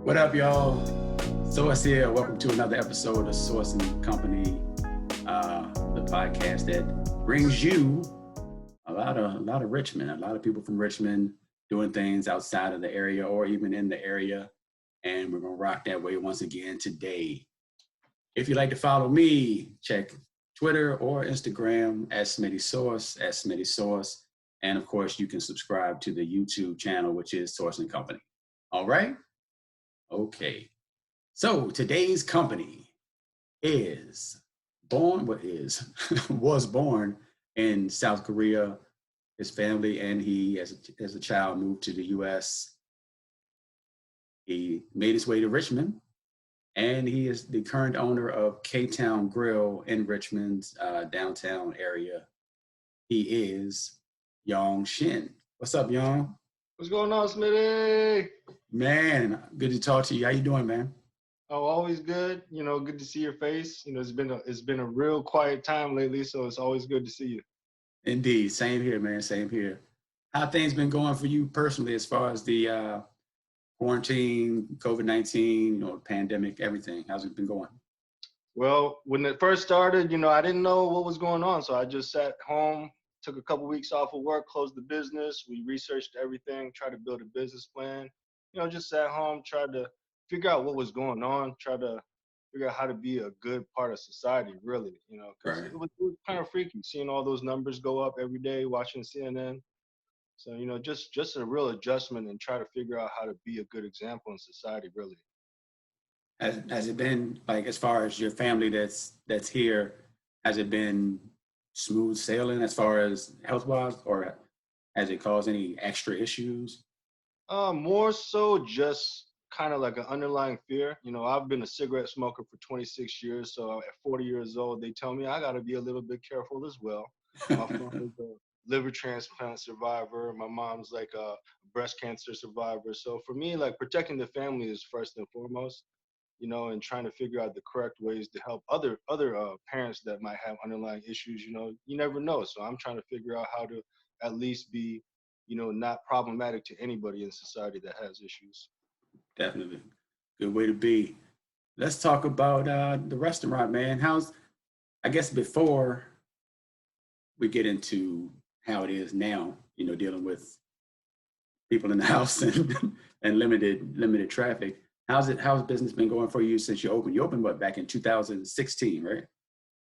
What up, y'all? Source here. Welcome to another episode of Source and Company, the podcast that brings you a lot of Richmond, a lot of people from Richmond doing things outside of the area or even in the area. And we're going to rock that way once again today. If you'd like to follow me, check Twitter or Instagram at Smitty Source. And of course, you can subscribe to the YouTube channel, which is Source and Company. All right? Okay. So today's company was born in South Korea. His family and he, as a child, moved to the U.S. He made his way to Richmond, and he is the current owner of K-Town Grill in Richmond's downtown area. He is Yong Shin. What's up, Yong? What's going on, Smitty? Man, good to talk to you. How you doing, man? Oh, always good. Good to see your face. It's been a real quiet time lately, so it's always good to see you. Indeed. Same here, man. Same here. How things been going for you personally as far as the quarantine, COVID-19, pandemic, everything? How's it been going? Well, when it first started, I didn't know what was going on, so I just sat home, took a couple weeks off of work, closed the business. We researched everything, tried to build a business plan. Just sat home, tried to figure out what was going on, tried to figure out how to be a good part of society, really, because Right. it was kind of freaky seeing all those numbers go up every day, watching CNN. So, just a real adjustment and try to figure out how to be a good example in society, really. Has it been, like, as far as your family that's here, has it been smooth sailing as far as health-wise, or has it caused any extra issues? More so just kind of like an underlying fear. I've been a cigarette smoker for 26 years, so at 40 years old, they tell me I got to be a little bit careful as well. My father's a liver transplant survivor. My mom's like a breast cancer survivor. So for me, like, protecting the family is first and foremost, and trying to figure out the correct ways to help other parents that might have underlying issues. You never know. So I'm trying to figure out how to at least be, not problematic to anybody in society that has issues. Definitely. Good way to be. Let's talk about the restaurant, man. I guess before we get into how it is now, dealing with people in the house and limited traffic. How's business been going for you since you opened? You opened what, back in 2016, right?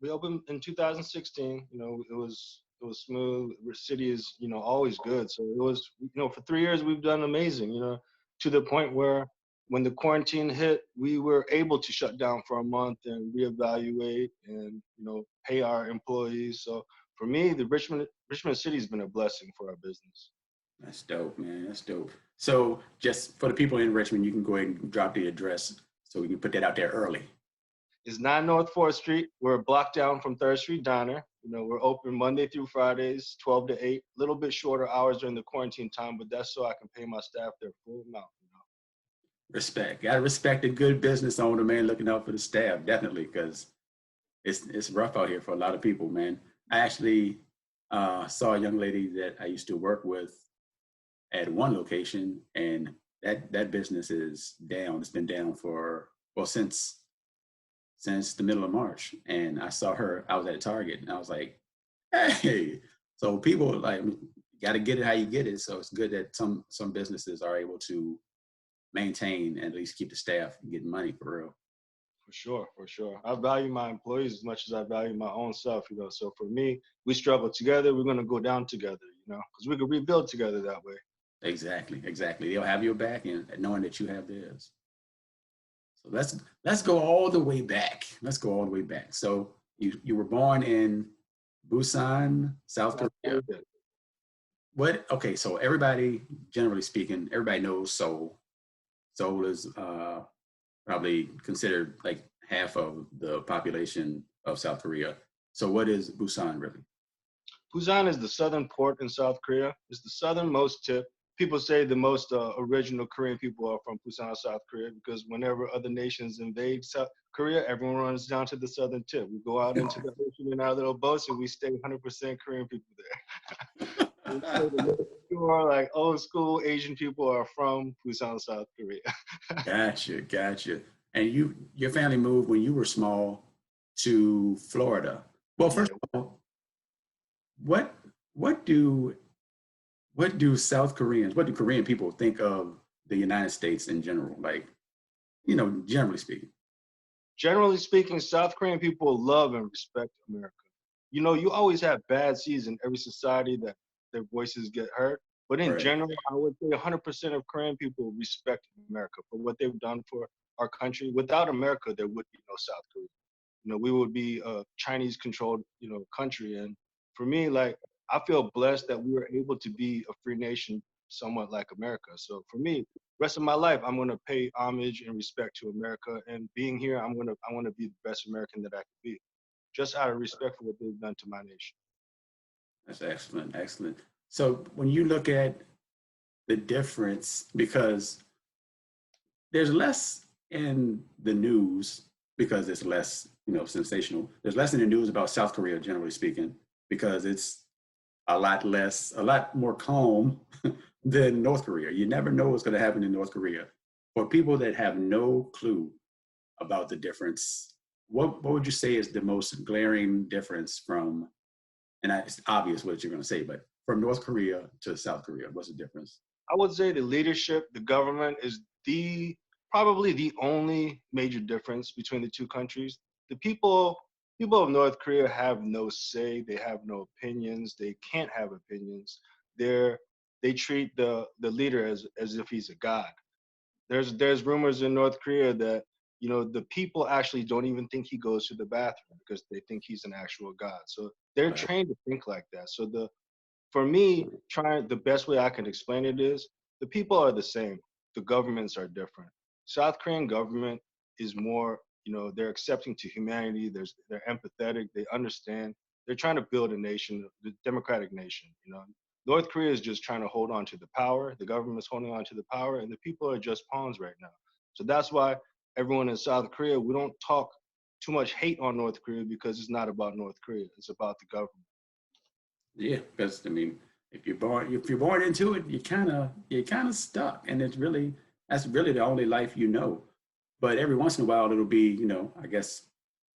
We opened in 2016. It was smooth. The city is, always good. So it was, for 3 years we've done amazing. To the point where when the quarantine hit, we were able to shut down for a month and reevaluate and pay our employees. So for me, the Richmond City has been a blessing for our business. That's dope, man. That's dope. So just for the people in Richmond, you can go ahead and drop the address so we can put that out there early. It's 9 North 4th Street. We're a block down from 3rd Street Diner. We're open Monday through Fridays, 12 to 8. A little bit shorter hours during the quarantine time, but that's so I can pay my staff their full amount. Respect. Gotta respect a good business owner, man, looking out for the staff, definitely, because it's rough out here for a lot of people, man. I actually saw a young lady that I used to work with at one location, and that business is down. It's been down for, well, since the middle of March. And I saw her, I was at Target, and I was like, hey. So people, like, got to get it how you get it. So it's good that some businesses are able to maintain and at least keep the staff getting money, for real. For sure. I value my employees as much as I value my own self, So for me, we struggle together. We're going to go down together, because we can rebuild together that way. Exactly. They'll have your back, and knowing that you have theirs. So let's go all the way back. So you were born in Busan, South Korea. Okay, so everybody, generally speaking, everybody knows Seoul. Seoul is probably considered like half of the population of South Korea. So what is Busan really? Busan is the southern port in South Korea. It's the southernmost tip. People say the most original Korean people are from Busan, South Korea, because whenever other nations invade South Korea, everyone runs down to the southern tip. We go out into the ocean in our little boats, and we stay 100% Korean people there. sure like old school Asian people are from Busan, South Korea. Gotcha, gotcha. And your family moved when you were small to Florida. Well, Yeah. first of all, what what do what do South Koreans, what do Korean people think of the United States in general? Like, generally speaking. Generally speaking, South Korean people love and respect America. You know, you always have bad seeds in every society that their voices get heard. But in Right. general, I would say 100% of Korean people respect America for what they've done for our country. Without America, there would be no South Korea. You know, we would be a Chinese controlled, country. And for me, like, I feel blessed that we were able to be a free nation somewhat like America. So for me, rest of my life, I'm going to pay homage and respect to America. And being here, I want to be the best American that I can be, just out of respect for what they've done to my nation. That's excellent, excellent. So when you look at the difference, because there's less in the news because it's less, sensational. There's less in the news about South Korea, generally speaking, because it's a lot more calm than North Korea. You never know what's going to happen in North Korea. For people that have no clue about the difference, what would you say is the most glaring difference from, and it's obvious what you're going to say, but from North Korea to South Korea, what's the difference? I would say the leadership, the government is the probably the only major difference between the two countries. The people of North Korea have no say, they have no opinions, they can't have opinions. They're they treat the leader as if he's a god. There's rumors in North Korea that the people actually don't even think he goes to the bathroom because they think he's an actual god. So they're Right. trained to think like that. So the for me, trying the best way I can explain it is the people are the same. The governments are different. South Korean government is more, they're accepting to humanity. They're empathetic. They understand. They're trying to build a nation, the democratic nation. North Korea is just trying to hold on to the power. The government is holding on to the power, and the people are just pawns right now. So that's why everyone in South Korea, we don't talk too much hate on North Korea because it's not about North Korea. It's about the government. Yeah, because I mean, if you're born into it, you kind of stuck, and that's really the only life you know. But every once in a while, it'll be, I guess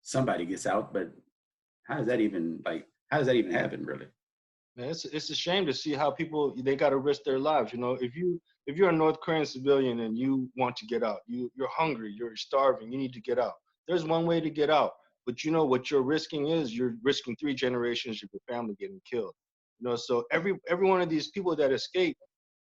somebody gets out, but how does that even happen, really? Man, it's a shame to see how people they got to risk their lives. If you're a North Korean civilian and you want to get out, you're hungry, you're starving, you need to get out. There's one way to get out, but you know what you're risking is you're risking three generations of your family getting killed. So every one of these people that escape,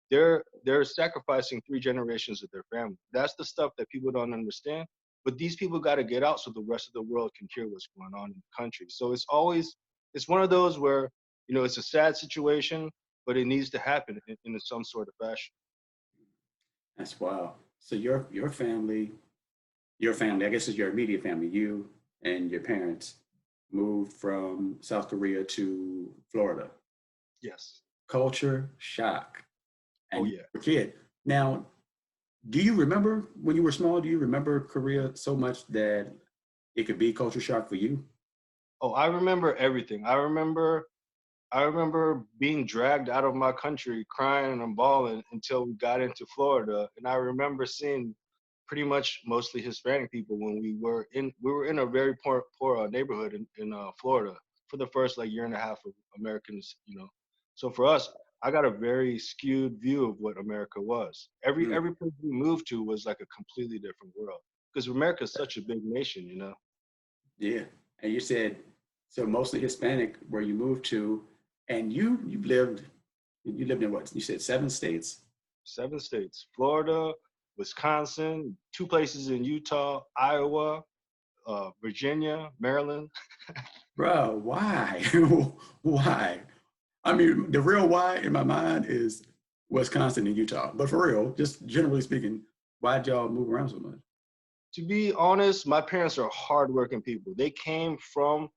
they're sacrificing three generations of their family. That's the stuff that people don't understand. But these people got to get out so the rest of the world can hear what's going on in the country. So it's one of those where it's a sad situation, but it needs to happen in some sort of fashion. That's wild. So your family, I guess, is your immediate family. You and your parents moved from South Korea to Florida. Yes. Culture shock, Oh and you yeah. were a kid. Now, do you remember when you were small? Do you remember Korea so much that it could be culture shock for you? Oh, I remember everything. I remember being dragged out of my country, crying and bawling until we got into Florida, and I remember seeing pretty much mostly Hispanic people when we were in a very poor neighborhood in Florida for the first like year and a half of Americans. So for us, I got a very skewed view of what America was. Every Mm, every place we moved to was like a completely different world because America is such a big nation. yeah. And you said so mostly Hispanic where you moved to, and you lived in what? You said 7 states? 7 states: Florida, Wisconsin, two places in Utah, Iowa, Virginia, Maryland. Bro, why? Why? I mean, the real why in my mind is Wisconsin and Utah. But for real, just generally speaking, why'd y'all move around so much? To be honest, my parents are hardworking people. They came from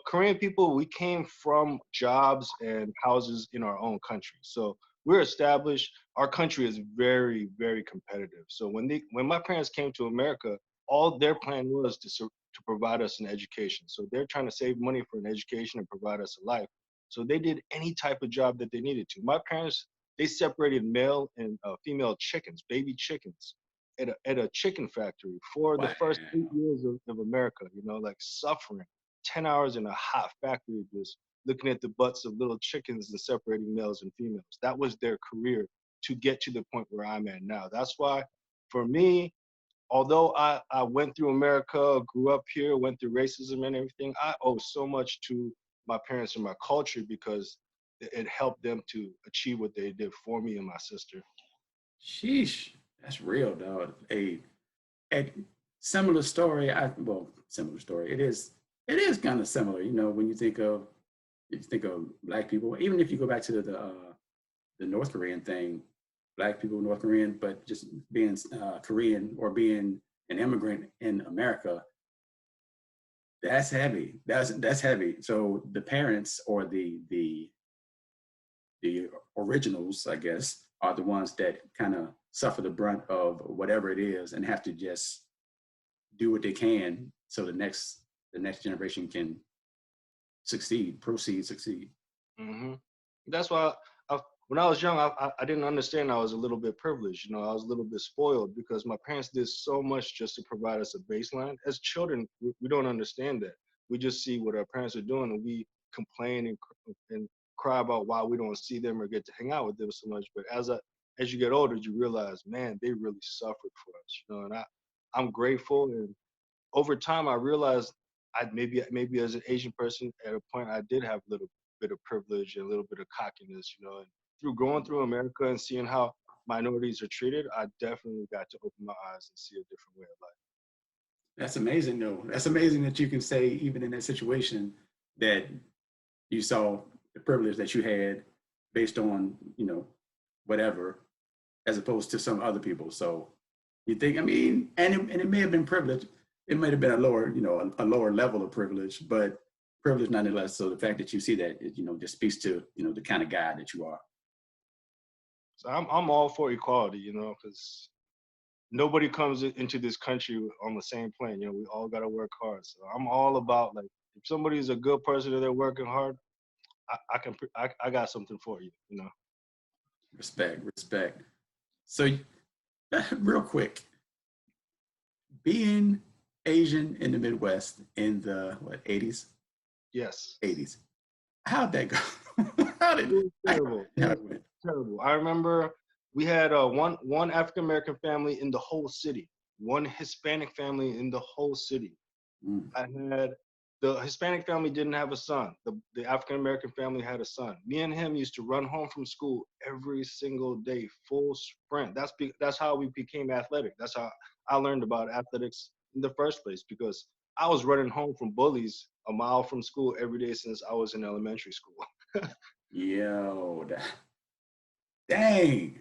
Korean people, we came from jobs and houses in our own country. So we're established. Our country is very, very competitive. So when my parents came to America, all their plan was to provide us an education. So they're trying to save money for an education and provide us a life. So they did any type of job that they needed to. My parents, they separated male and female chickens, baby chickens, at a chicken factory for the Wow. first 8 years of America, like suffering 10 hours in a hot factory, just looking at the butts of little chickens and separating males and females. That was their career to get to the point where I'm at now. That's why, for me, although I went through America, grew up here, went through racism and everything, I owe so much to my parents and my culture because it helped them to achieve what they did for me and my sister. Sheesh. That's real, dog. A similar story. Similar story. It is kind of similar, when you think of black people, even if you go back to the North Korean thing, black people, North Korean, but just being Korean or being an immigrant in America, that's heavy. That's heavy. So the parents or the originals, I guess, are the ones that kind of suffer the brunt of whatever it is and have to just do what they can so the next generation can succeed. hmm That's why when I was young, I didn't understand I was a little bit privileged. I was a little bit spoiled because my parents did so much just to provide us a baseline. As children, we don't understand that. We just see what our parents are doing and we complain and cry about why we don't see them or get to hang out with them so much. But as you get older, you realize, man, they really suffered for us. And I'm grateful. And over time, I realized I maybe as an Asian person at a point I did have a little bit of privilege and a little bit of cockiness, and through going through America and seeing how minorities are treated, I definitely got to open my eyes and see a different way of life. That's amazing, though. That's amazing that you can say, even in that situation, that you saw the privilege that you had based on, whatever, as opposed to some other people. So you think, I mean, and it may have been privilege. It might have been a lower, a lower level of privilege, but privilege nonetheless. So the fact that you see that, just speaks to, the kind of guy that you are. So I'm all for equality, because nobody comes into this country on the same plane. We all got to work hard. So I'm all about, like, if somebody's a good person and they're working hard, I got something for you. Respect. So real quick, being Asian in the Midwest in the what 80s, Yes. 80s. How'd that go? how It did was I, terrible. It how was it went? terrible. I remember we had one African American family in the whole city, one Hispanic family in the whole city. Mm. I had the Hispanic family didn't have a son. The African American family had a son. Me and him used to run home from school every single day, full sprint. That's how we became athletic. That's how I learned about athletics in the first place because I was running home from bullies a mile from school every day since I was in elementary school. Yo, dang!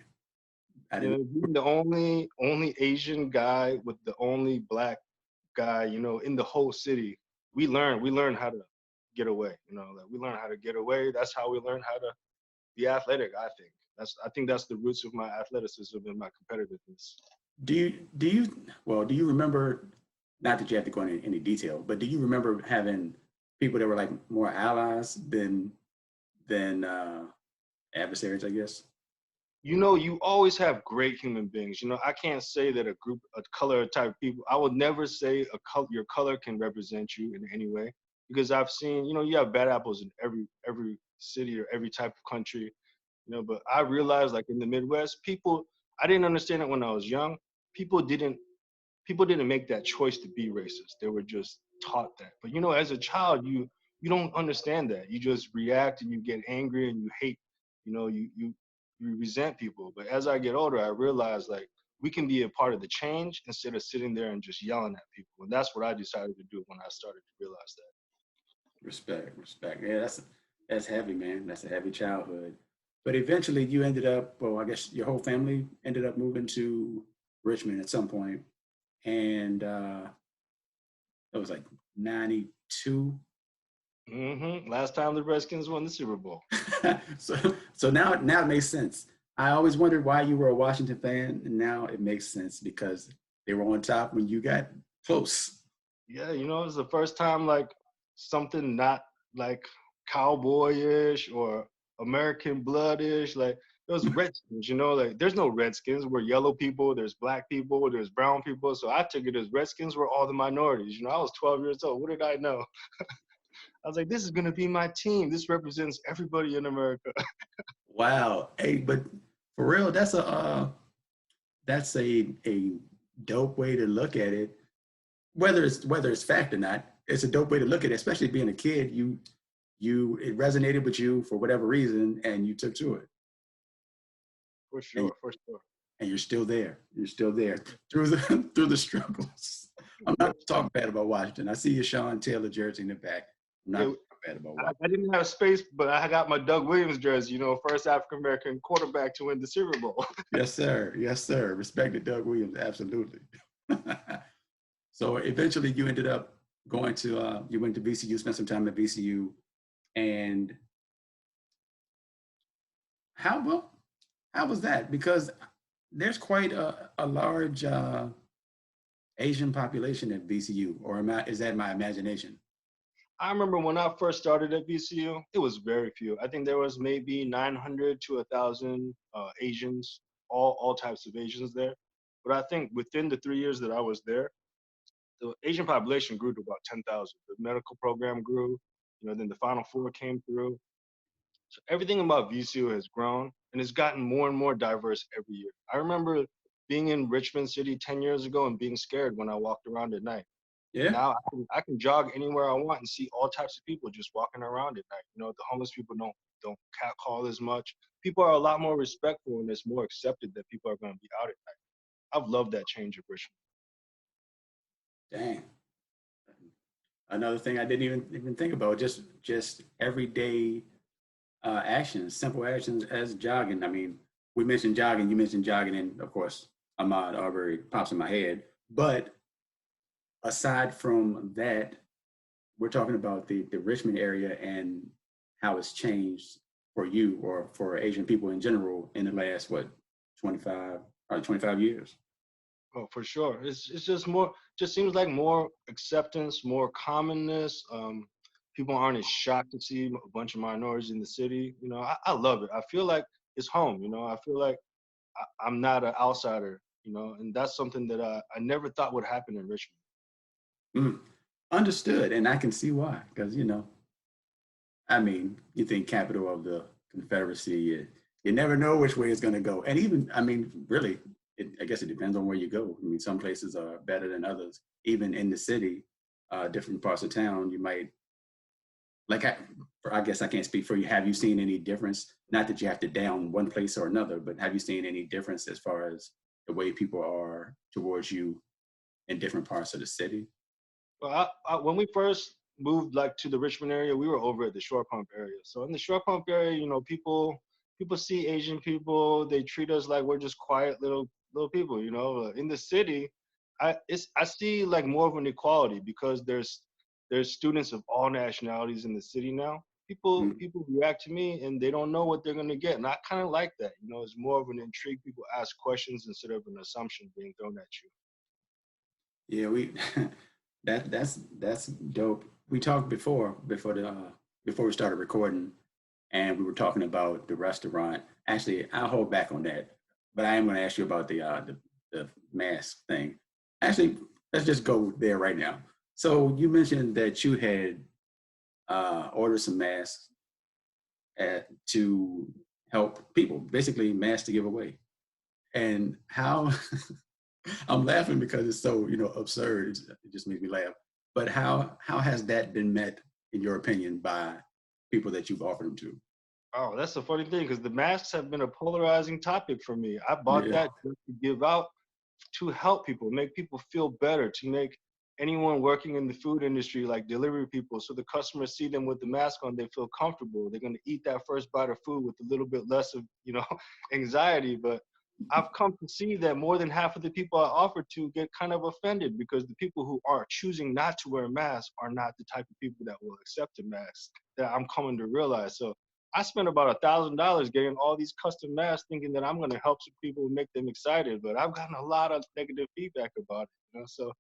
I didn't. Being the only Asian guy with the only black guy, in the whole city, we learn how to get away. Like we learn how to get away. That's how we learn how to be athletic. I think that's the roots of my athleticism and my competitiveness. Do you remember? Not that you have to go into any detail, but do you remember having people that were like more allies than adversaries? I guess. You always have great human beings. I can't say that a color type of people. I would never say your color can represent you in any way because I've seen, you have bad apples in every city or every type of country. But I realized, like, in the Midwest, I didn't understand it when I was young. People didn't people didn't make that choice to be racist. They were just taught that. But as a child, you don't understand that. You just react and you get angry and you hate. You resent people. But as I get older, I realize, like, we can be a part of the change instead of sitting there and just yelling at people. And that's what I decided to do when I started to realize that. Respect. Yeah, that's heavy, man. That's a heavy childhood. But eventually, you ended up. Well, I guess your whole family ended up moving to Richmond at some point, and it was like '92. Last time the Redskins won the Super Bowl. so now it makes sense. I always wondered why you were a Washington fan, and now it makes sense because they were on top when you got close. Yeah, it was the first time, like, something not like cowboyish or American bloodish. Like those Redskins, like there's no Redskins. We're yellow people. There's black people. There's brown people. So I took it as Redskins were all the minorities. I was 12 years old. What did I know? I was like, this is gonna be my team. This represents everybody in America. Wow. Hey, but for real, that's a dope way to look at it. Whether it's fact or not, it's a dope way to look at it. Especially being a kid, it resonated with you for whatever reason, and you took to it. For And, sure, for sure. and you're still there. You're still there through the through the struggles. I'm not talking bad about Washington. I see your Sean Taylor jersey in the back. I'm not Yeah, talking bad about Washington. I didn't have space, but I got my Doug Williams jersey, first African American quarterback to win the Super Bowl. Yes, sir. Yes, sir. Respect to Doug Williams. Absolutely. So eventually you ended up going to, you went to VCU, spent some time at VCU. And how was that? Because there's quite a large Asian population at VCU, or is that my imagination? I remember when I first started at VCU, it was very few. I think there was maybe 900 to 1,000 Asians, all types of Asians there. But I think within the 3 years that I was there, the Asian population grew to about 10,000. The medical program grew, then the Final Four came through. So everything about VCU has grown and it's gotten more and more diverse every year. I remember being in Richmond City 10 years ago and being scared when I walked around at night. Yeah. Now I can jog anywhere I want and see all types of people just walking around at night. The homeless people don't catcall as much. People are a lot more respectful and it's more accepted that people are going to be out at night. I've loved that change of Richmond. Dang. Another thing I didn't even think about, just everyday actions, simple actions as jogging. I mean, we mentioned jogging, you mentioned jogging, and of course, Ahmaud Arbery pops in my head. But aside from that, we're talking about the Richmond area and how it's changed for you or for Asian people in general in the last, 25 years. Oh, for sure. It's just more, just seems like more acceptance, more commonness. People aren't as shocked to see a bunch of minorities in the city. I love it. I feel like it's home. I feel like I'm not an outsider. And that's something that I never thought would happen in Richmond. Mm. Understood, and I can see why. Because I mean, you think capital of the Confederacy, you never know which way it's going to go. And even, I mean, really, I guess it depends on where you go. I mean, some places are better than others. Even in the city, different parts of town, you might, like, I guess I can't speak for you. Have you seen any difference? Not that you have to down one place or another, but have you seen any difference as far as the way people are towards you in different parts of the city? Well, when we first moved like to the Richmond area, we were over at the Shore Pump area. So in the Shore Pump area, people see Asian people, they treat us like we're just quiet little people. In the city, I see like more of an equality because there's students of all nationalities in the city now. People react to me and they don't know what they're gonna get, and I kind of like that. It's more of an intrigue. People ask questions instead of an assumption being thrown at you. Yeah, that's dope. We talked before we started recording, and we were talking about the restaurant. Actually, I'll hold back on that, but I am going to ask you about the mask thing. Actually, let's just go there right now. So you mentioned that you had ordered some masks to help people, basically masks to give away, and how I'm laughing because it's so absurd. It just makes me laugh. But how has that been met, in your opinion, by people that you've offered them to? Oh, that's the funny thing because the masks have been a polarizing topic for me. I bought Yeah, that just to give out to help people, make people feel better, to make anyone working in the food industry, like delivery people, so the customers see them with the mask on, they feel comfortable. They're going to eat that first bite of food with a little bit less of, anxiety. But I've come to see that more than half of the people I offer to get kind of offended because the people who are choosing not to wear masks are not the type of people that will accept a mask, that I'm coming to realize. So I spent about $1,000 getting all these custom masks thinking that I'm going to help some people and make them excited, but I've gotten a lot of negative feedback about it. So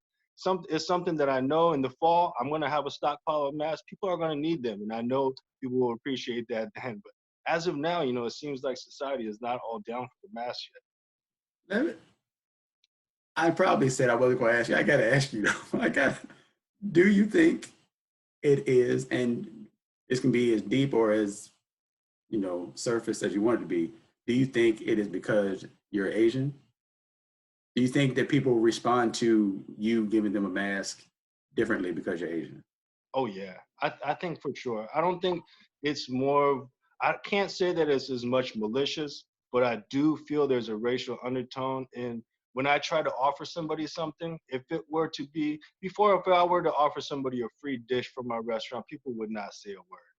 it's something that I know in the fall I'm gonna have a stockpile of masks. People are gonna need them, and I know people will appreciate that then. But as of now, it seems like society is not all down for the masks Let me- I probably said I wasn't going to ask you. I got to ask you though. Do you think it is, and this can be as deep or as surface as you want it to be? Do you think it is because you're Asian? Do you think that people respond to you giving them a mask differently because you're Asian? Oh yeah, I think for sure. I don't think it's more. I can't say that it's as much malicious, but I do feel there's a racial undertone in when I try to offer somebody something. If it were to be before, if I were to offer somebody a free dish from my restaurant, people would not say a word.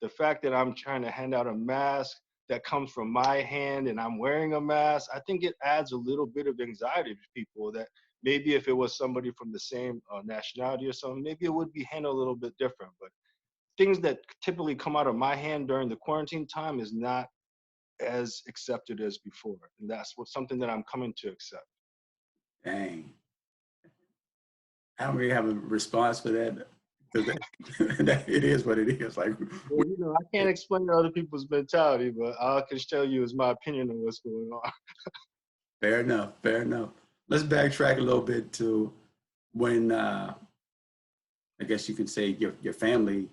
The fact that I'm trying to hand out a mask that comes from my hand and I'm wearing a mask, I think it adds a little bit of anxiety to people that maybe if it was somebody from the same nationality or something, maybe it would be handled a little bit different. But things that typically come out of my hand during the quarantine time is not as accepted as before. And that's something that I'm coming to accept. Dang, I don't really have a response for that because it is what it is. Like, Well, I can't explain other people's mentality, but all I can tell you is my opinion on what's going on. fair enough, fair enough. Let's backtrack a little bit to when I guess you could say your family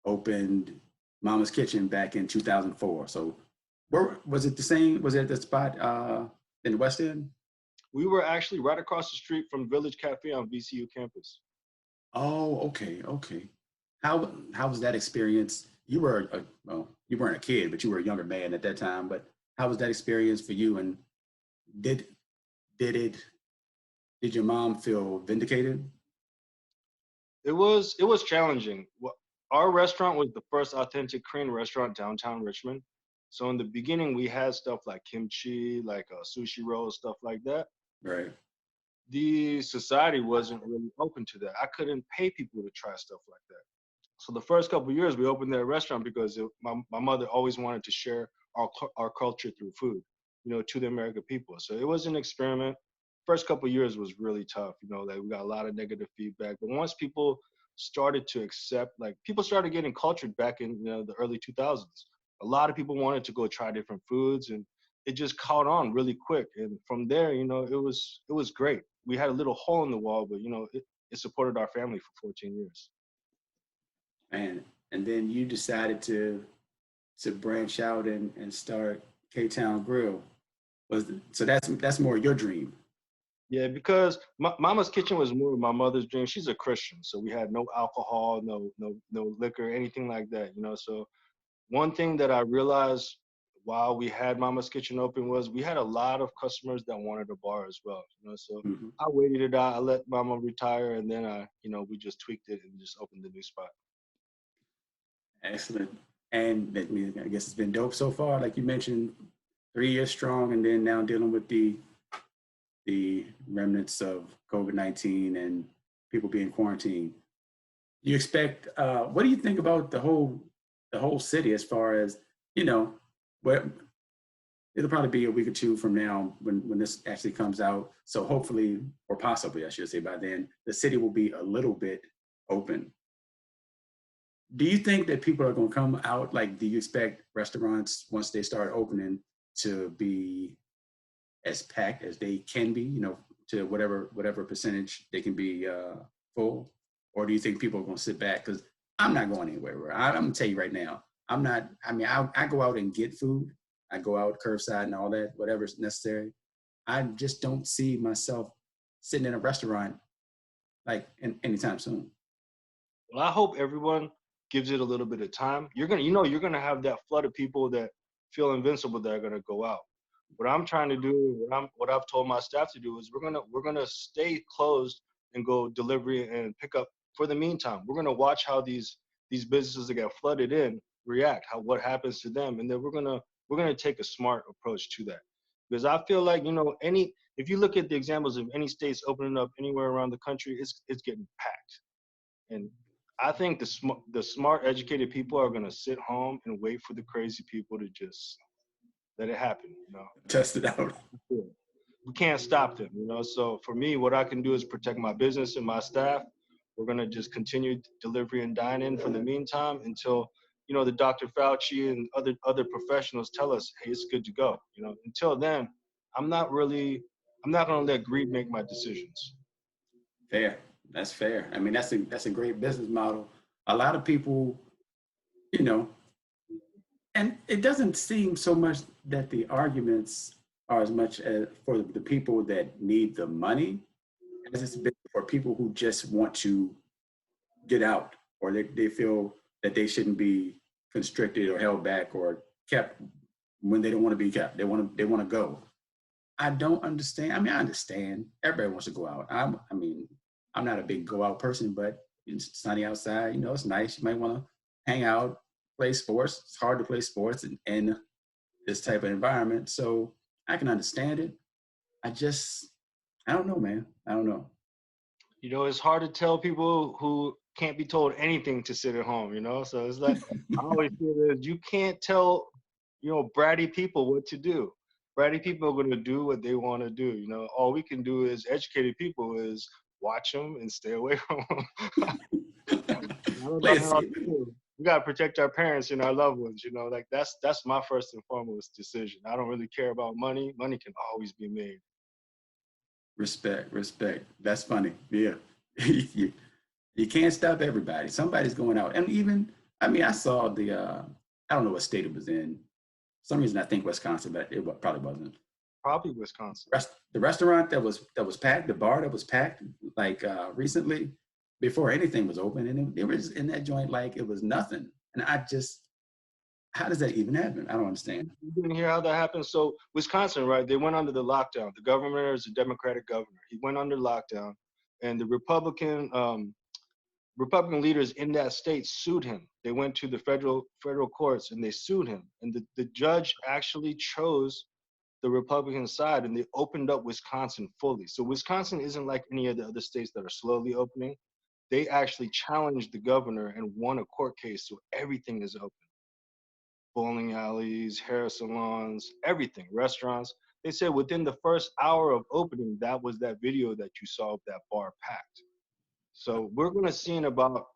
opened Mama's Kitchen back in 2004. So, where was it the same? Was it at the spot in the West End? We were actually right across the street from Village Cafe on VCU campus. Oh, okay, okay. How was that experience? You were well, you weren't a kid, but you were a younger man at that time. But how was that experience for you? And did did it did your mom feel vindicated? It was challenging. Our restaurant was the first authentic Korean restaurant downtown Richmond. So in the beginning, we had stuff like kimchi, like sushi rolls, stuff like that. Right. The society wasn't really open to that. I couldn't pay people to try stuff like that. So the first couple of years, we opened that restaurant because my mother always wanted to share our culture through food, to the American people. So it was an experiment. First couple of years was really tough. Like we got a lot of negative feedback. But once people started to accept, like people started getting cultured back in the early 2000s. A lot of people wanted to go try different foods, and it just caught on really quick. And from there, it was great. We had a little hole in the wall, but it supported our family for 14 years. And then you decided to branch out and start K Town Grill. So that's more your dream. Yeah, because Mama's Kitchen was more of my mother's dream. She's a Christian, so we had no alcohol, no liquor, anything like that. So one thing that I realized while we had Mama's Kitchen open was we had a lot of customers that wanted a bar as well. So Hmm. I waited it out. I let Mama retire, and then we just tweaked it and just opened the new spot. Excellent. And I guess it's been dope so far. Like you mentioned, 3 years strong, and then now dealing with the remnants of COVID-19 and people being quarantined. You expect? What do you think about the whole city as far as what it'll probably be a week or two from now when this actually comes out. So hopefully, or possibly, I should say, by then, the city will be a little bit open. Do you think that people are going to come out? Like, do you expect restaurants once they start opening to be as packed as they can be? To whatever percentage they can be full, or do you think people are going to sit back? Because I'm not going anywhere. I'm going to tell you right now. I'm not. I mean, I go out and get food. I go out curbside and all that, whatever's necessary. I just don't see myself sitting in a restaurant like anytime soon. Well, I hope everyone gives it a little bit of time. You're gonna have that flood of people that feel invincible that are gonna go out. What I'm trying to do, what I've told my staff to do is we're gonna stay closed and go delivery and pick up for the meantime. We're gonna watch how these businesses that get flooded in react, how what happens to them, and then we're gonna take a smart approach to that. Because I feel like any if you look at the examples of any states opening up anywhere around the country, it's getting packed. And I think the smart, educated people are gonna sit home and wait for the crazy people to just let it happen. Test it out. Yeah. we can't stop them, you know. So for me, what I can do is protect my business and my staff. We're gonna just continue delivery and dine in for the meantime until, you know, the Dr. Fauci and other professionals tell us, hey, it's good to go. You know, until then, I'm not really, I'm not gonna let greed make my decisions. Fair. That's fair. I mean, that's a great business model. A lot of people, you know, and it doesn't seem so much that the arguments are as much as for the people that need the money as it's been for people who just want to get out, or they feel that they shouldn't be constricted or held back or kept when they don't want to be kept. They want to go. I don't understand. I mean, I understand everybody wants to go out. I mean, I'm not a big go out person, but it's sunny outside. You know, it's nice. You might want to hang out, play sports. It's hard to play sports in this type of environment, so I can understand it. I just, I don't know, man. I don't know. You know, it's hard to tell people who can't be told anything to sit at home, you know? So it's like, I always feel that you can't tell, you know, bratty people what to do. Bratty people are going to do what they want to do, you know? All we can do is educated people is watch them and stay away from them. I don't Play know it how safe. to do. We got to protect our parents and our loved ones, you know? Like that's my first and foremost decision. I don't really care about money. Money can always be made. Respect, respect. That's funny. Yeah. you, you can't stop everybody. Somebody's going out. And even, I mean, I saw I don't know what state it was in. For some reason I think Wisconsin, but probably wasn't. Probably Wisconsin. The restaurant that was packed, the bar that was packed, like recently, before anything was open, and it was in that joint like it was nothing. And I just, how does that even happen? I don't understand. You didn't hear how that happened. So Wisconsin, right? They went under the lockdown. The governor is a Democratic governor. He went under lockdown, and the Republican leaders in that state sued him. They went to the federal courts and they sued him. And the judge actually chose the Republican side, and they opened up Wisconsin fully. So Wisconsin isn't like any of the other states that are slowly opening. They actually challenged the governor and won a court case, so everything is open. Bowling alleys, hair salons, everything, restaurants. They said within the first hour of opening, that was that video that you saw of that bar packed. So we're going to see in about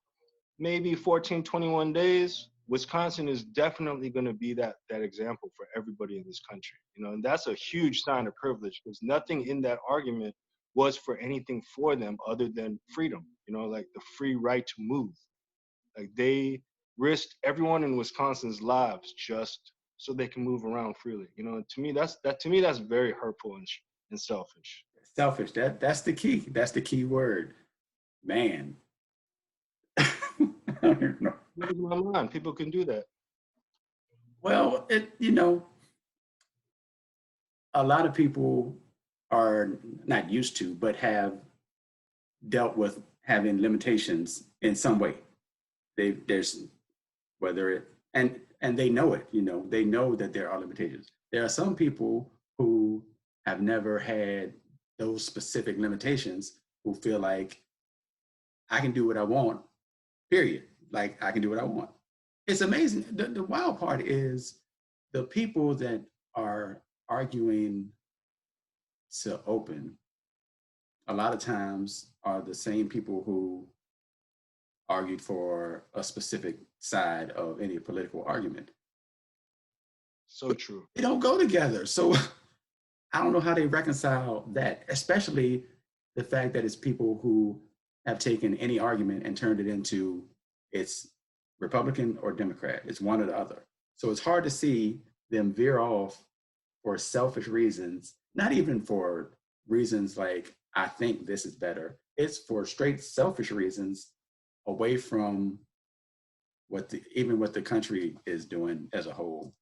maybe 14, 21 days, Wisconsin is definitely going to be that example for everybody in this country. You know, and that's a huge sign of privilege because nothing in that argument was for anything for them other than freedom, you know, like the free right to move. Like they risked everyone in Wisconsin's lives just so they can move around freely. You know, to me that's very hurtful and selfish. Selfish. That's the key. That's the key word, man. I don't know. Blows my mind. People can do that. Well, a lot of people are not used to, but have dealt with having limitations in some way. There's whether it and they know it. They know that there are limitations. There are some people who have never had those specific limitations who feel like I can do what I want. Period. Like I can do what I want. It's amazing. The wild part is the people that are arguing to open a lot of times are the same people who argued for a specific side of any political argument. So true. They don't go together. So I don't know how they reconcile that, especially the fact that it's people who have taken any argument and turned it into it's Republican or Democrat. It's one or the other. So it's hard to see them veer off for selfish reasons, not even for reasons like, I think this is better. It's for straight selfish reasons away from even what the country is doing as a whole.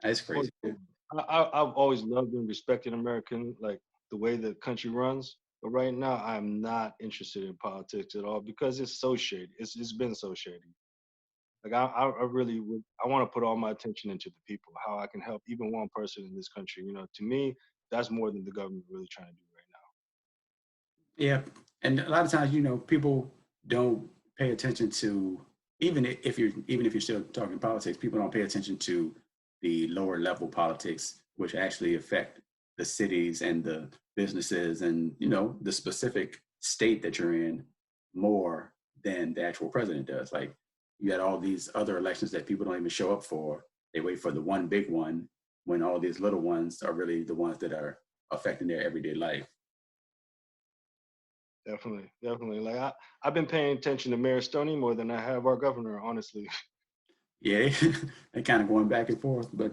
That's crazy. I've always loved and respected American, like the way the country runs. But right now, I'm not interested in politics at all because it's so shady. It's been so shady. Like I really would. I want to put all my attention into the people, how I can help even one person in this country. You know, to me, that's more than the government really trying to do right now. Yeah, and a lot of times, people don't pay attention to even if you're still talking politics, people don't pay attention to the lower level politics, which actually affect the cities and the businesses and, the specific state that you're in more than the actual president does. Like, you had all these other elections that people don't even show up for. They wait for the one big one when all these little ones are really the ones that are affecting their everyday life. Definitely, definitely. Like I've been paying attention to Mayor Stoney more than I have our governor, honestly. Yeah, they kind of going back and forth, but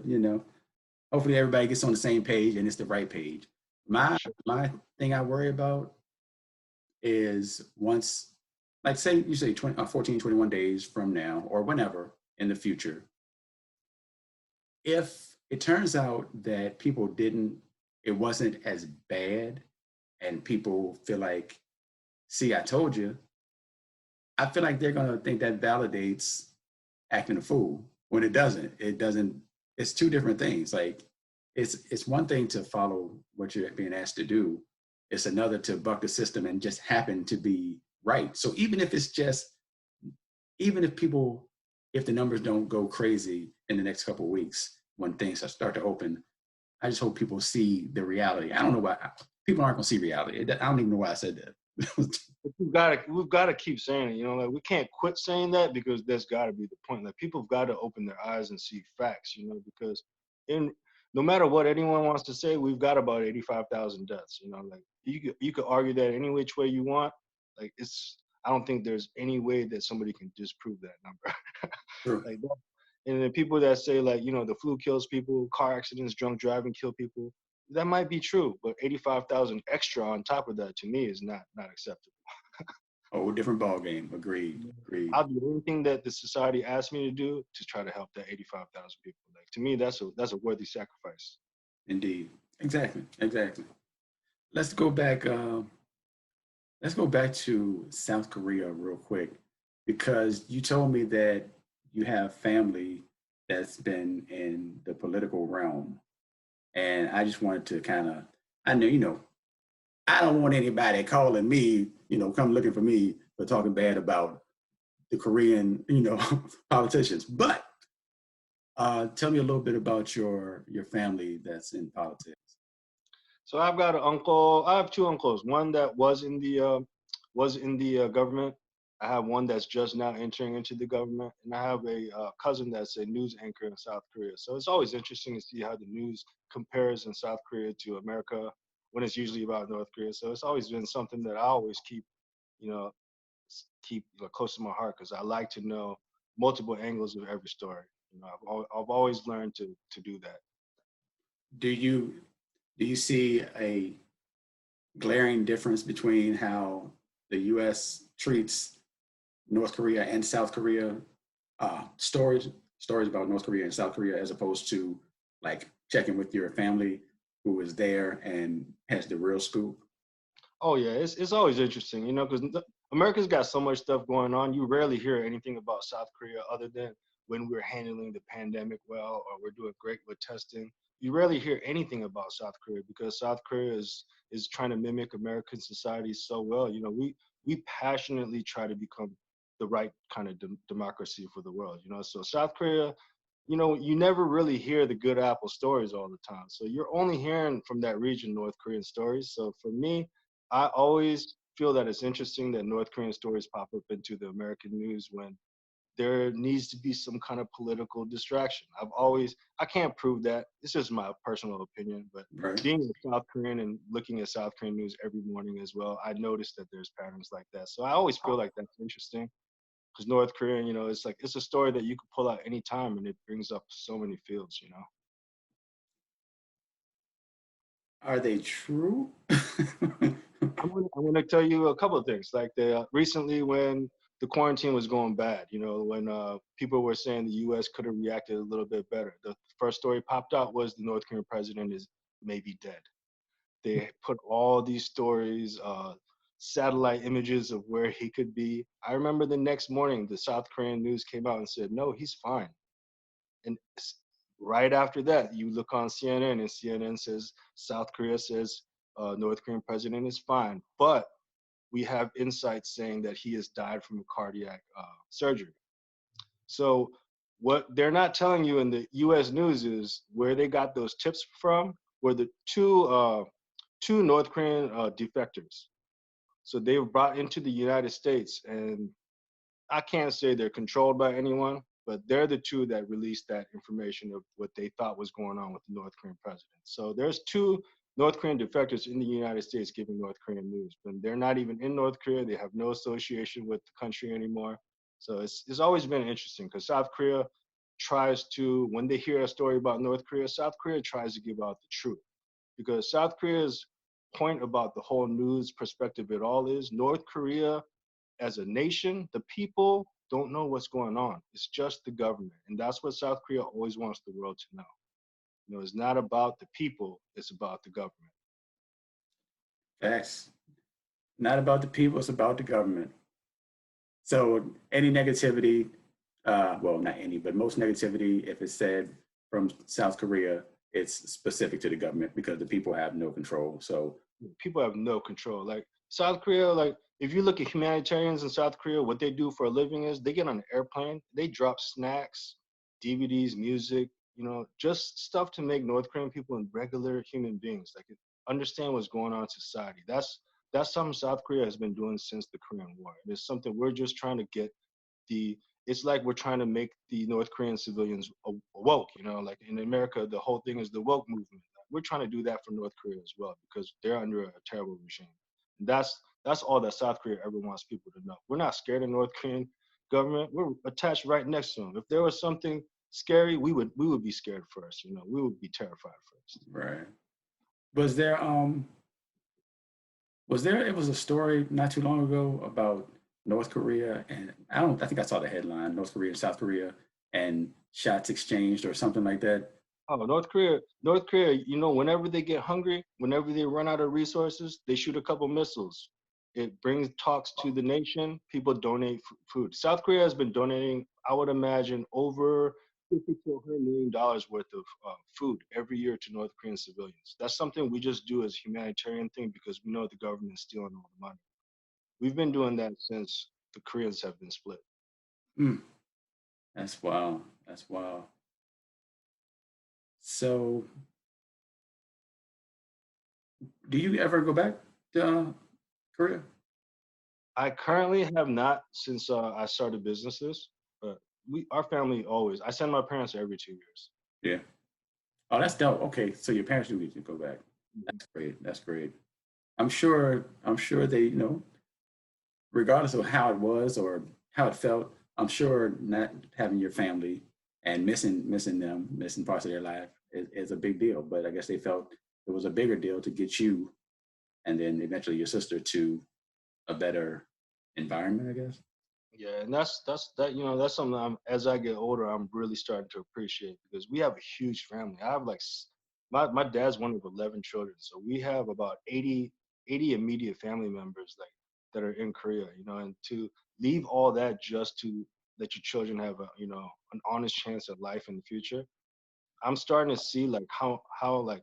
hopefully everybody gets on the same page and it's the right page. My Sure. my thing I worry about is once, like, say you say 20, 14, 21 days from now or whenever in the future, if it turns out that it wasn't as bad and people feel like, see, I told you, I feel like they're going to think that validates acting a fool when it doesn't. It's two different things. Like, it's one thing to follow what you're being asked to do. It's another to buck the system and just happen to be right. So even if the numbers don't go crazy in the next couple of weeks when things start to open, I just hope people see the reality. I don't know why people aren't going to see reality. I don't even know why I said that. But we've got to keep saying it. Like we can't quit saying that because that's got to be the point. Like people have got to open their eyes and see facts. Because in no matter what anyone wants to say, we've got about 85,000 deaths. Like you could argue that any which way you want. Like I don't think there's any way that somebody can disprove that number. True. Like that. And the people that say like the flu kills people, car accidents, drunk driving kill people, that might be true, but 85,000 extra on top of that to me is not acceptable. Oh, different ball game. Agreed. Agreed. I'll do anything that the society asks me to do to try to help that 85,000 people. Like to me, that's a worthy sacrifice. Indeed. Exactly. Exactly. Let's go back. Let's go back to South Korea real quick, because you told me that you have family that's been in the political realm, and I just wanted to kind of, I know, I don't want anybody calling me, come looking for me for talking bad about the Korean, politicians. But tell me a little bit about your family that's in politics. So I've got an uncle. I have two uncles. One that was in the government. I have one that's just now entering into the government, and I have a cousin that's a news anchor in South Korea. So it's always interesting to see how the news compares in South Korea to America when it's usually about North Korea. So it's always been something that I always you know, keep close to my heart because I like to know multiple angles of every story. I've always learned to do that. Do you do you see a glaring difference between how the U.S. treats North Korea and South Korea, stories about North Korea and South Korea, as opposed to like checking with your family who is there and has the real scoop? Oh yeah, it's always interesting, because America's got so much stuff going on. You rarely hear anything about South Korea other than when we're handling the pandemic well or we're doing great with testing. You rarely hear anything about South Korea because South Korea is trying to mimic American society so well. We passionately try to become the right kind of democracy for the world. So South Korea, you never really hear the good apple stories all the time. So you're only hearing from that region North Korean stories. So for me, I always feel that it's interesting that North Korean stories pop up into the American news when there needs to be some kind of political distraction. I can't prove that. It's just my personal opinion, but Right. being a South Korean and looking at South Korean news every morning as well, I noticed that there's patterns like that. So I always feel like that's interesting because North Korean, it's like it's a story that you could pull out anytime and it brings up so many fields. Are they true? I'm gonna tell you a couple of things. Like recently, when the quarantine was going bad, when people were saying the U.S. could have reacted a little bit better. The first story popped out was the North Korean president is maybe dead. They put all these stories, satellite images of where he could be. I remember the next morning, the South Korean news came out and said, no, he's fine. And right after that, you look on CNN and CNN says South Korea says North Korean president is fine, but we have insights saying that he has died from a cardiac surgery. So what they're not telling you in the U.S. news is where they got those tips from were the two North Korean defectors. So they were brought into the United States, and I can't say they're controlled by anyone, but they're the two that released that information of what they thought was going on with the North Korean president. So there's two North Korean defectors in the United States giving North Korean news, but they're not even in North Korea. They have no association with the country anymore. So it's always been interesting because South Korea tries to, when they hear a story about North Korea, South Korea tries to give out the truth because South Korea's point about the whole news perspective it all is North Korea as a nation, the people don't know what's going on. It's just the government. And that's what South Korea always wants the world to know. You know, it's not about the people, it's about the government. Facts. Not about the people, it's about the government. So any negativity, well, not any, but most negativity, if it's said from South Korea, it's specific to the government because the people have no control. So People have no control. Like South Korea, like if you look at humanitarians in South Korea, what they do for a living is they get on an airplane, they drop snacks, DVDs, music, you know, just stuff to make North Korean people and regular human beings like understand what's going on in society. That's something South Korea has been doing since the Korean War. It's something we're just trying to get the it's like we're trying to make the North Korean civilians awoke, you know, like in America, the whole thing is the woke movement. We're trying to do that for North Korea as well because they're under a terrible regime. And that's all that South Korea ever wants people to know. We're not scared of North Korean government. We're attached right next to them. If there was something scary, we would be scared first. You know, we would be terrified first. right. Was there it was a story not too long ago about North Korea and I think I saw the headline, North Korea and South Korea and shots exchanged or something like that. Oh, North Korea, you know, whenever they get hungry, whenever they run out of resources, they shoot a couple missiles. It brings talks to the nation. People donate food. South Korea has been donating, I would imagine, over 50 to 100 million dollars worth of food every year to North Korean civilians. That's something we just do as a humanitarian thing because we know the government's stealing all the money. We've been doing that since the Koreans have been split. Mm, that's wild. That's wild. So do you ever go back to Korea? I currently have not since I started businesses, but our family always. I send my parents every 2 years. Yeah. Oh, that's dope. Okay, so your parents do need to go back. Mhm. That's great. That's great. I'm sure they, regardless of how it was or how it felt, I'm sure not having your family and missing them, missing parts of their life is a big deal. But I guess they felt it was a bigger deal to get you and then eventually your sister to a better environment, I guess. Yeah, and that that's something as I get older I'm really starting to appreciate because we have a huge family. I have like my dad's one of 11 children, so we have about 80 immediate family members like that are in Korea, you know, and to leave all that just to let your children have a an honest chance at life in the future. I'm starting to see like how like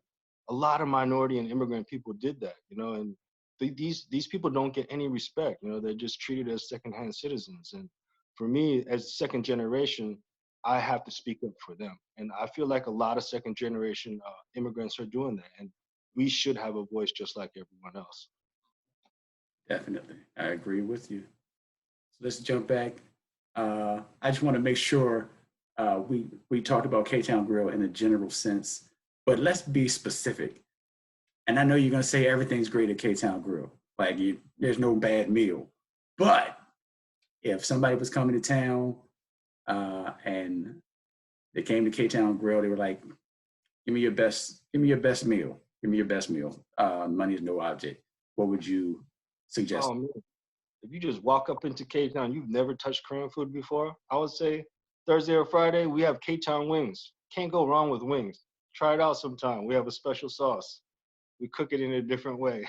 a lot of minority and immigrant people did that, you know, and these people don't get any respect. You know, they're just treated as secondhand citizens. And for me, as second generation, I have to speak up for them. And I feel like a lot of second generation immigrants are doing that, and we should have a voice just like everyone else. Definitely. I agree with you. So let's jump back. I just want to make sure we talked about K Town Grill in a general sense, but let's be specific. And I know you're gonna say everything's great at K Town Grill, like there's no bad meal. But if somebody was coming to town and they came to K Town Grill, they were like, give me your best meal, give me your best meal. Money is no object. What would you suggest? Oh man, if you just walk up into K Town, you've never touched Korean food before, I would say Thursday or Friday, we have K Town wings. Can't go wrong with wings. Try it out sometime. We have a special sauce. We cook it in a different way.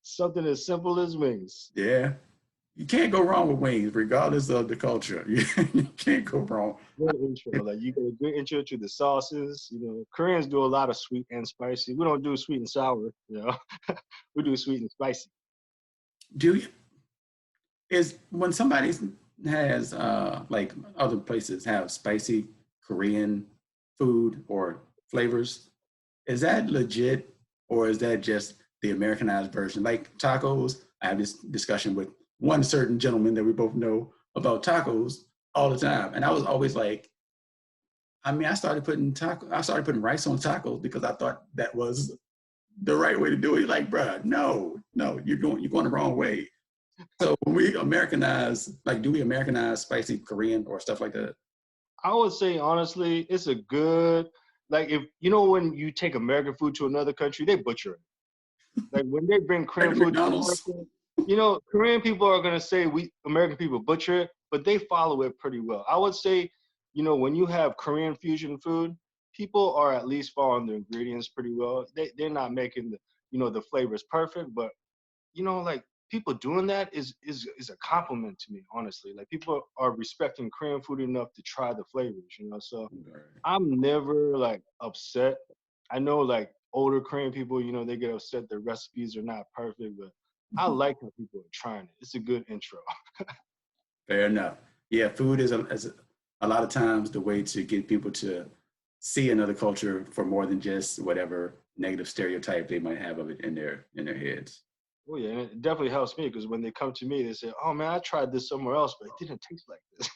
Something as simple as wings. Yeah, you can't go wrong with wings, regardless of the culture. You can't go wrong. Good intro. Like you get a good intro to the sauces. You know, Koreans do a lot of sweet and spicy. We don't do sweet and sour, you know. We do sweet and spicy. Do you, is when somebody has like other places have spicy Korean food or flavors. Is that legit, or is that just the Americanized version? Like tacos, I have this discussion with one certain gentleman that we both know about tacos all the time. And I was always like, I mean, I started putting rice on tacos because I thought that was the right way to do it. Like, bruh, no, you're going the wrong way. So when we Americanize, like, do we Americanize spicy Korean or stuff like that? I would say honestly, it's a good, like, if you know, when you take American food to another country, they butcher it. Like when they bring Like Korean food to McDonald's. America, you know, Korean people are gonna say we American people butcher it, but they follow it pretty well. I would say, you know, when you have Korean fusion food, people are at least following the ingredients pretty well. They're not making the, you know, the flavors perfect, but you know, like people doing that is a compliment to me, honestly. Like people are respecting Korean food enough to try the flavors, you know. So I'm never like upset. I know like older Korean people, you know, they get upset their recipes are not perfect, but I like how people are trying it. It's a good intro. Fair enough. Yeah, food is a lot of times the way to get people to see another culture for more than just whatever negative stereotype they might have of it in their heads. Oh yeah, and it definitely helps me because when they come to me, they say, "Oh man, I tried this somewhere else, but it didn't taste like this."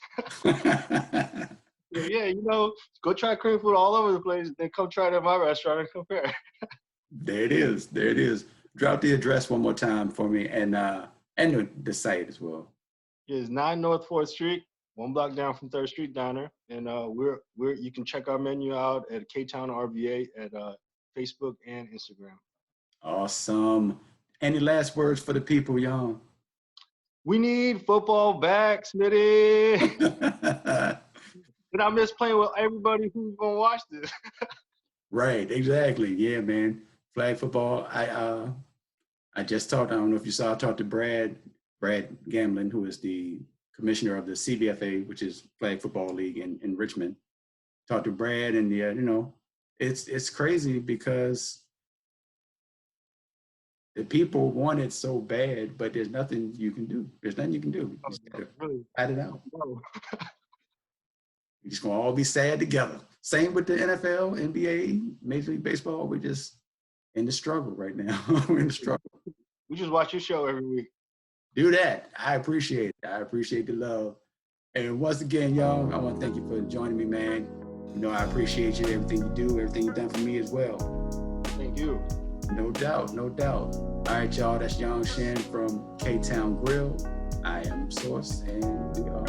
Yeah, you know, go try Korean food all over the place, then come try it at my restaurant and compare. There it is. There it is. Drop the address one more time for me, and the site as well. It's 9 North 4th Street, 1 block down from 3rd Street Diner, and we're you can check our menu out at K Town RVA at Facebook and Instagram. Awesome. Any last words for the people, y'all? We need football back, Smitty. And I miss playing with everybody who's gonna watch this. Right, exactly. Yeah, man. Flag football. I just talked, I don't know if you saw, I talked to Brad Gamlin, who is the commissioner of the CBFA, which is Flag Football League in Richmond. Talked to Brad, and yeah, you know, it's crazy because the people want it so bad, but there's nothing you can do. There's nothing you can do. You just gotta Really? fight it out. No. We're just gonna all be sad together. Same with the NFL, NBA, Major League Baseball. We're just in the struggle right now. We're in the struggle. We just watch your show every week. Do that. I appreciate it. I appreciate the love. And once again, y'all, I want to thank you for joining me, man. You know, I appreciate you, everything you do, everything you've done for me as well. Thank you. No doubt, no doubt. All right, y'all, that's Yong Shin from K-Town Grill. I am Source, and we are